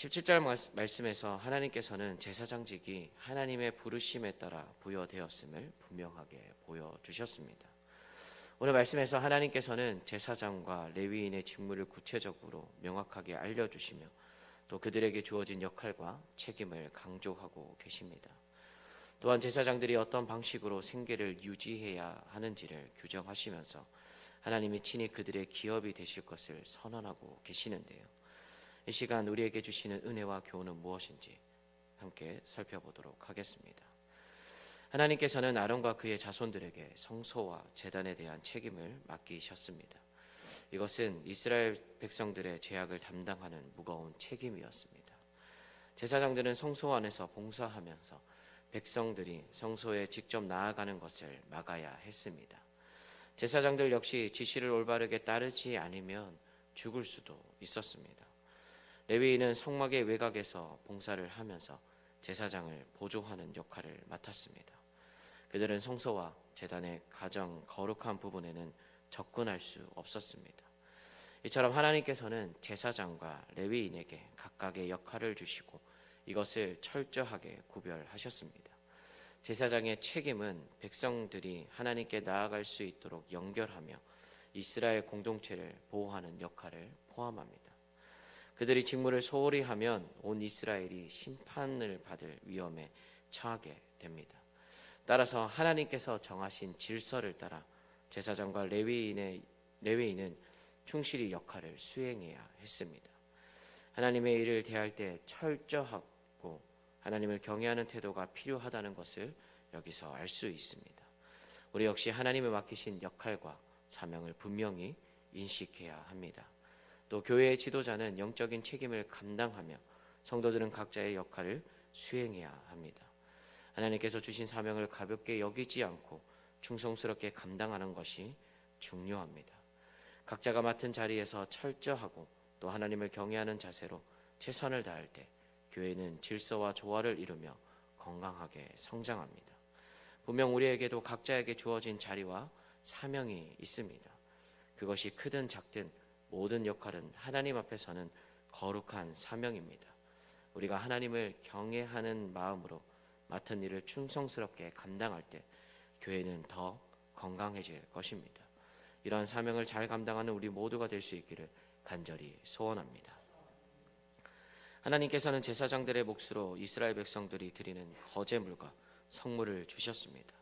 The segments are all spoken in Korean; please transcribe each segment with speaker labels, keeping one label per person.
Speaker 1: 17절 말씀에서 하나님께서는 제사장직이 하나님의 부르심에 따라 부여되었음을 분명하게 보여주셨습니다. 오늘 말씀에서 하나님께서는 제사장과 레위인의 직무를 구체적으로 명확하게 알려주시며 또 그들에게 주어진 역할과 책임을 강조하고 계십니다. 또한 제사장들이 어떤 방식으로 생계를 유지해야 하는지를 규정하시면서 하나님이 친히 그들의 기업이 되실 것을 선언하고 계시는데요. 이 시간 우리에게 주시는 은혜와 교훈은 무엇인지 함께 살펴보도록 하겠습니다. 하나님께서는 아론과 그의 자손들에게 성소와 제단에 대한 책임을 맡기셨습니다. 이것은 이스라엘 백성들의 죄악을 담당하는 무거운 책임이었습니다. 제사장들은 성소 안에서 봉사하면서 백성들이 성소에 직접 나아가는 것을 막아야 했습니다. 제사장들 역시 지시를 올바르게 따르지 않으면 죽을 수도 있었습니다. 레위인은 성막의 외곽에서 봉사를 하면서 제사장을 보조하는 역할을 맡았습니다. 그들은 성소와 제단의 가장 거룩한 부분에는 접근할 수 없었습니다. 이처럼 하나님께서는 제사장과 레위인에게 각각의 역할을 주시고 이것을 철저하게 구별하셨습니다. 제사장의 책임은 백성들이 하나님께 나아갈 수 있도록 연결하며 이스라엘 공동체를 보호하는 역할을 포함합니다. 그들이 직무를 소홀히 하면 온 이스라엘이 심판을 받을 위험에 처하게 됩니다. 따라서 하나님께서 정하신 질서를 따라 제사장과 레위인은 충실히 역할을 수행해야 했습니다. 하나님의 일을 대할 때 철저하고 하나님을 경외하는 태도가 필요하다는 것을 여기서 알 수 있습니다. 우리 역시 하나님을 맡기신 역할과 사명을 분명히 인식해야 합니다. 또 교회의 지도자는 영적인 책임을 감당하며 성도들은 각자의 역할을 수행해야 합니다. 하나님께서 주신 사명을 가볍게 여기지 않고 충성스럽게 감당하는 것이 중요합니다. 각자가 맡은 자리에서 철저하고 또 하나님을 경외하는 자세로 최선을 다할 때 교회는 질서와 조화를 이루며 건강하게 성장합니다. 분명 우리에게도 각자에게 주어진 자리와 사명이 있습니다. 그것이 크든 작든 모든 역할은 하나님 앞에서는 거룩한 사명입니다. 우리가 하나님을 경외하는 마음으로 맡은 일을 충성스럽게 감당할 때 교회는 더 건강해질 것입니다. 이러한 사명을 잘 감당하는 우리 모두가 될 수 있기를 간절히 소원합니다. 하나님께서는 제사장들의 몫으로 이스라엘 백성들이 드리는 거제물과 성물을 주셨습니다.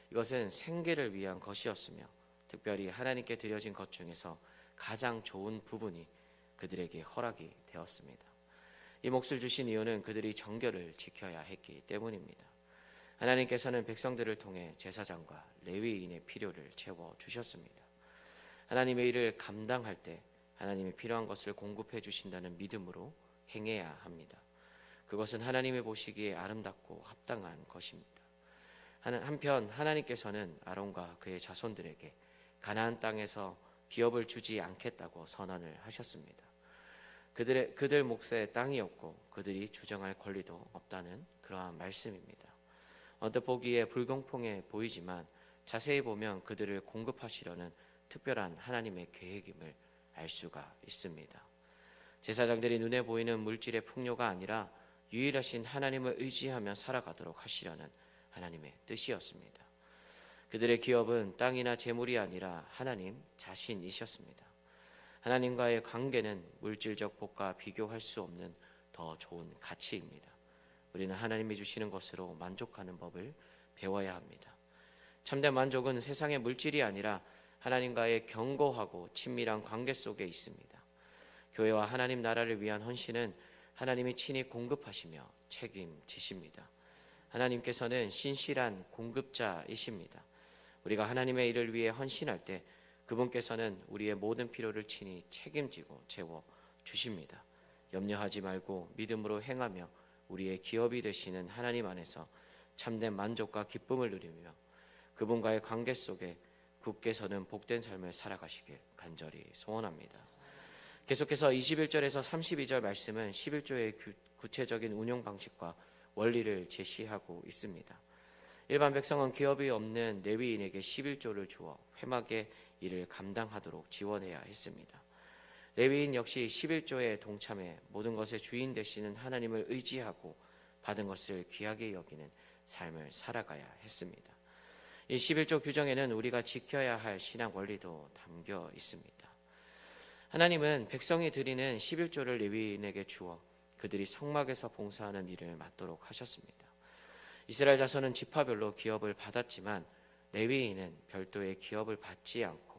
Speaker 1: 이것은 생계를 위한 것이었으며 특별히 하나님께 드려진 것 중에서 가장 좋은 부분이 그들에게 허락이 되었습니다. 이 몫을 주신 이유는 그들이 정결을 지켜야 했기 때문입니다. 하나님께서는 백성들을 통해 제사장과 레위인의 필요를 채워주셨습니다. 하나님의 일을 감당할 때 하나님이 필요한 것을 공급해 주신다는 믿음으로 행해야 합니다. 그것은 하나님이 보시기에 아름답고 합당한 것입니다. 한편 하나님께서는 아론과 그의 자손들에게 가나안 땅에서 기업을 주지 않겠다고 선언을 하셨습니다. 그들 몫의 땅이었고 그들이 주정할 권리도 없다는 그러한 말씀입니다. 언뜻 보기에 불공평해 보이지만 자세히 보면 그들을 공급하시려는 특별한 하나님의 계획임을 알 수가 있습니다. 제사장들이 눈에 보이는 물질의 풍요가 아니라 유일하신 하나님을 의지하며 살아가도록 하시려는 하나님의 뜻이었습니다. 그들의 기업은 땅이나 재물이 아니라 하나님 자신이셨습니다. 하나님과의 관계는 물질적 복과 비교할 수 없는 더 좋은 가치입니다. 우리는 하나님이 주시는 것으로 만족하는 법을 배워야 합니다. 참된 만족은 세상의 물질이 아니라 하나님과의 견고하고 친밀한 관계 속에 있습니다. 교회와 하나님 나라를 위한 헌신은 하나님이 친히 공급하시며 책임지십니다. 하나님께서는 신실한 공급자이십니다. 우리가 하나님의 일을 위해 헌신할 때 그분께서는 우리의 모든 필요를 친히 책임지고 채워주십니다. 염려하지 말고 믿음으로 행하며 우리의 기업이 되시는 하나님 안에서 참된 만족과 기쁨을 누리며 그분과의 관계 속에 굳게 서는 복된 삶을 살아가시길 간절히 소원합니다. 계속해서 21절에서 32절 말씀은 11조의 구체적인 운영 방식과 원리를 제시하고 있습니다. 일반 백성은 기업이 없는 레위인에게 11조를 주어 회막의 일을 감당하도록 지원해야 했습니다. 레위인 역시 11조에 동참해 모든 것의 주인 되시는 하나님을 의지하고 받은 것을 귀하게 여기는 삶을 살아가야 했습니다. 이 11조 규정에는 우리가 지켜야 할 신앙 원리도 담겨 있습니다. 하나님은 백성이 드리는 11조를 레위인에게 주어 그들이 성막에서 봉사하는 일을 맡도록 하셨습니다. 이스라엘 자손은 지파별로 기업을 받았지만 레위인은 별도의 기업을 받지 않고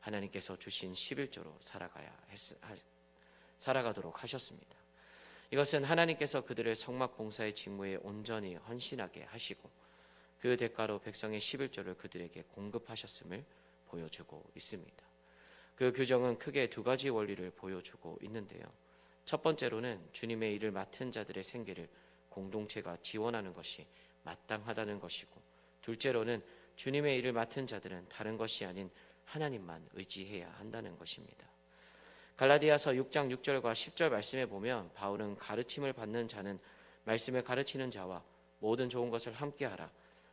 Speaker 1: 하나님께서 주신 11조로 살아가도록 하셨습니다. 이것은 하나님께서 그들을 성막 봉사의 직무에 온전히 헌신하게 하시고 그 대가로 백성의 11조를 그들에게 공급하셨음을 보여주고 있습니다. 그 규정은 크게 두 가지 원리를 보여주고 있는데요. 첫 번째로는 주님의 일을 맡은 자들의 생계를 공동체가 지원하는 것이 마땅하다는 것이고, 둘째로는 주님의 일을 맡은 자들은 다른 것이 아닌 하나님만 의지해야 한다는 것입니다. 갈라디아서 6장 6절과 10절 말씀에 보면 바울은 가르침을 받는 자는 말씀을 가르치는 자와 모든 좋은 것을 함께하라.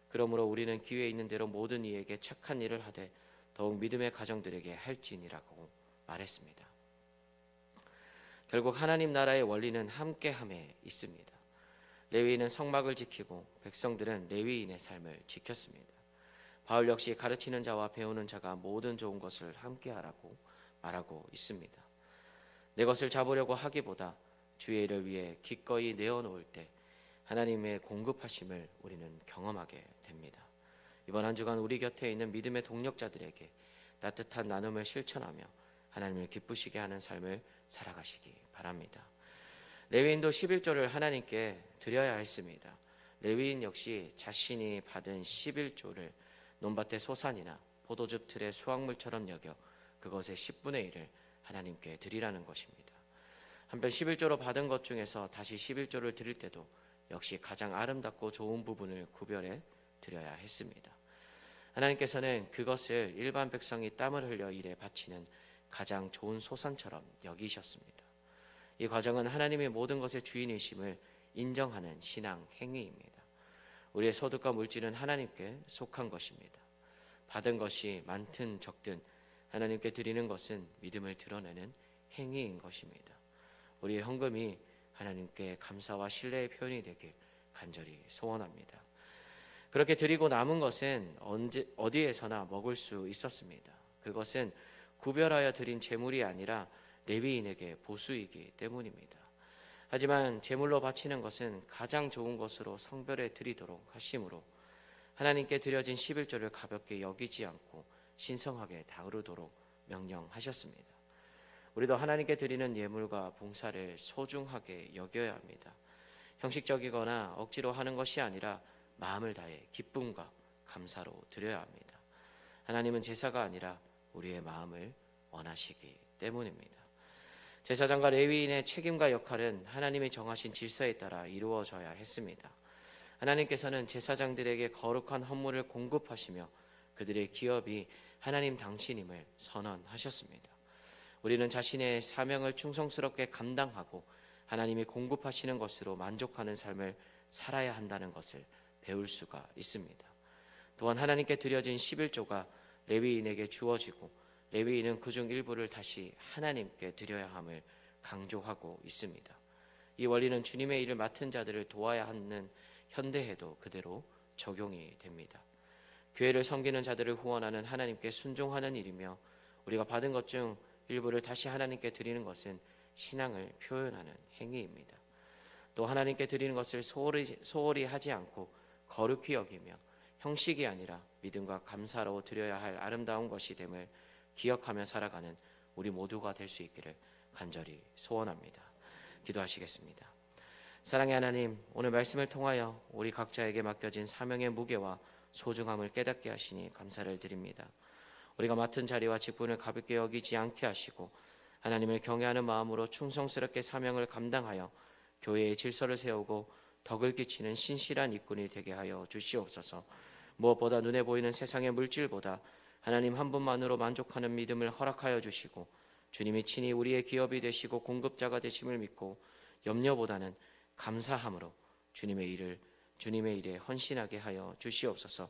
Speaker 1: 그러므로 우리는 기회 있는 대로 모든 이에게 착한 일을 하되 더욱 믿음의 가정들에게 할지니라고 말했습니다. 결국 하나님 나라의 원리는 함께함에 있습니다. 레위인은 성막을 지키고 백성들은 레위인의 삶을 지켰습니다. 바울 역시 가르치는 자와 배우는 자가 모든 좋은 것을 함께하라고 말하고 있습니다. 내 것을 잡으려고 하기보다 주의 일을 위해 기꺼이 내어놓을 때 하나님의 공급하심을 우리는 경험하게 됩니다. 이번 한 주간 우리 곁에 있는 믿음의 동력자들에게 따뜻한 나눔을 실천하며 하나님을 기쁘시게 하는 삶을 살아가시기 바랍니다. 레위인도 11조를 하나님께 드려야 했습니다. 레위인 역시 자신이 받은 11조를 논밭의 소산이나 포도즙 틀의 수확물처럼 여겨 그것의 10분의 1을 하나님께 드리라는 것입니다. 한편 11조로 받은 것 중에서 다시 11조를 드릴 때도 역시 가장 아름답고 좋은 부분을 구별해 드려야 했습니다. 하나님께서는 그것을 일반 백성이 땀을 흘려 일에 바치는 가장 좋은 소산처럼 여기셨습니다. 이 과정은 하나님의 모든 것의 주인이심을 인정하는 신앙 행위입니다. 우리의 소득과 물질은 하나님께 속한 것입니다. 받은 것이 많든 적든 하나님께 드리는 것은 믿음을 드러내는 행위인 것입니다. 우리의 헌금이 하나님께 감사와 신뢰의 표현이 되길 간절히 소원합니다. 그렇게 드리고 남은 것은 어디에서나 먹을 수 있었습니다. 그것은 구별하여 드린 제물이 아니라 레위인에게 보수이기 때문입니다. 하지만 제물로 바치는 것은 가장 좋은 것으로 성별해 드리도록 하심으로 하나님께 드려진 11조를 가볍게 여기지 않고 신성하게 다루도록 명령하셨습니다. 우리도 하나님께 드리는 예물과 봉사를 소중하게 여겨야 합니다. 형식적이거나 억지로 하는 것이 아니라 마음을 다해 기쁨과 감사로 드려야 합니다. 하나님은 제사가 아니라 우리의 마음을 원하시기 때문입니다. 제사장과 레위인의 책임과 역할은 하나님이 정하신 질서에 따라 이루어져야 했습니다. 하나님께서는 제사장들에게 거룩한 헌물을 공급하시며 그들의 기업이 하나님 당신임을 선언하셨습니다. 우리는 자신의 사명을 충성스럽게 감당하고 하나님이 공급하시는 것으로 만족하는 삶을 살아야 한다는 것을 배울 수가 있습니다. 또한 하나님께 드려진 11조가 레위인에게 주어지고 레위인은 그중 일부를 다시 하나님께 드려야 함을 강조하고 있습니다. 이 원리는 주님의 일을 맡은 자들을 도와야 하는 현대에도 그대로 적용이 됩니다. 교회를 섬기는 자들을 후원하는 하나님께 순종하는 일이며 우리가 받은 것 중 일부를 다시 하나님께 드리는 것은 신앙을 표현하는 행위입니다. 또 하나님께 드리는 것을 소홀히 하지 않고 거룩히 여기며 형식이 아니라 믿음과 감사로 드려야 할 아름다운 것이 됨을 기억하며 살아가는 우리 모두가 될 수 있기를 간절히 소원합니다. 기도하시겠습니다. 사랑의 하나님, 오늘 말씀을 통하여 우리 각자에게 맡겨진 사명의 무게와 소중함을 깨닫게 하시니 감사를 드립니다. 우리가 맡은 자리와 직분을 가볍게 여기지 않게 하시고 하나님을 경외하는 마음으로 충성스럽게 사명을 감당하여 교회의 질서를 세우고 덕을 끼치는 신실한 일꾼이 되게 하여 주시옵소서. 무엇보다 눈에 보이는 세상의 물질보다 하나님 한 분만으로 만족하는 믿음을 허락하여 주시고 주님이 친히 우리의 기업이 되시고 공급자가 되심을 믿고 염려보다는 감사함으로 주님의 일에 헌신하게 하여 주시옵소서.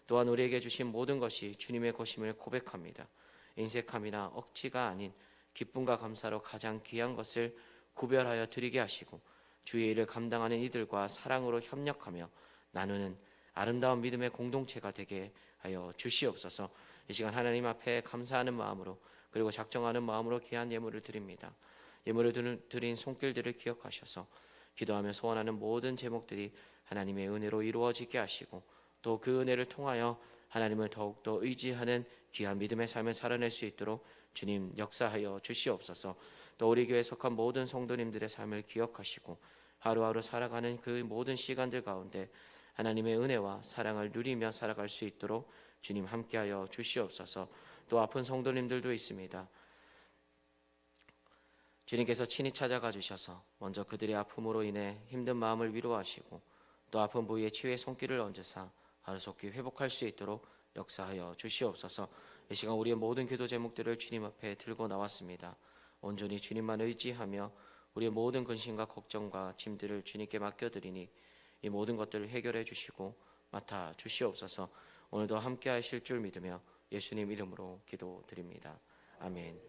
Speaker 1: 또한 우리에게 주신 모든 것이 주님의 것임을 고백합니다. 인색함이나 억지가 아닌 기쁨과 감사로 가장 귀한 것을 구별하여 드리게 하시고 주의 일을 감당하는 이들과 사랑으로 협력하며 나누는 아름다운 믿음의 공동체가 되게 하여 주시옵소서. 이 시간 하나님 앞에 감사하는 마음으로 그리고 작정하는 마음으로 귀한 예물을 드립니다. 예물을 드린 손길들을 기억하셔서 기도하며 소원하는 모든 제목들이 하나님의 은혜로 이루어지게 하시고 또 그 은혜를 통하여 하나님을 더욱더 의지하는 귀한 믿음의 삶을 살아낼 수 있도록 주님 역사하여 주시옵소서. 또 우리 교회에 속한 모든 성도님들의 삶을 기억하시고 하루하루 살아가는 그 모든 시간들 가운데 하나님의 은혜와 사랑을 누리며 살아갈 수 있도록 주님 함께하여 주시옵소서. 또 아픈 성도님들도 있습니다. 주님께서 친히 찾아가 주셔서 먼저 그들의 아픔으로 인해 힘든 마음을 위로하시고 또 아픈 부위에 치유의 손길을 얹으사 하루속히 회복할 수 있도록 역사하여 주시옵소서. 이 시간 우리의 모든 기도 제목들을 주님 앞에 들고 나왔습니다. 온전히 주님만 의지하며 우리의 모든 근심과 걱정과 짐들을 주님께 맡겨드리니 이 모든 것들을 해결해 주시고 맡아 주시옵소서. 오늘도 함께 하실 줄 믿으며 예수님 이름으로 기도드립니다. 아멘.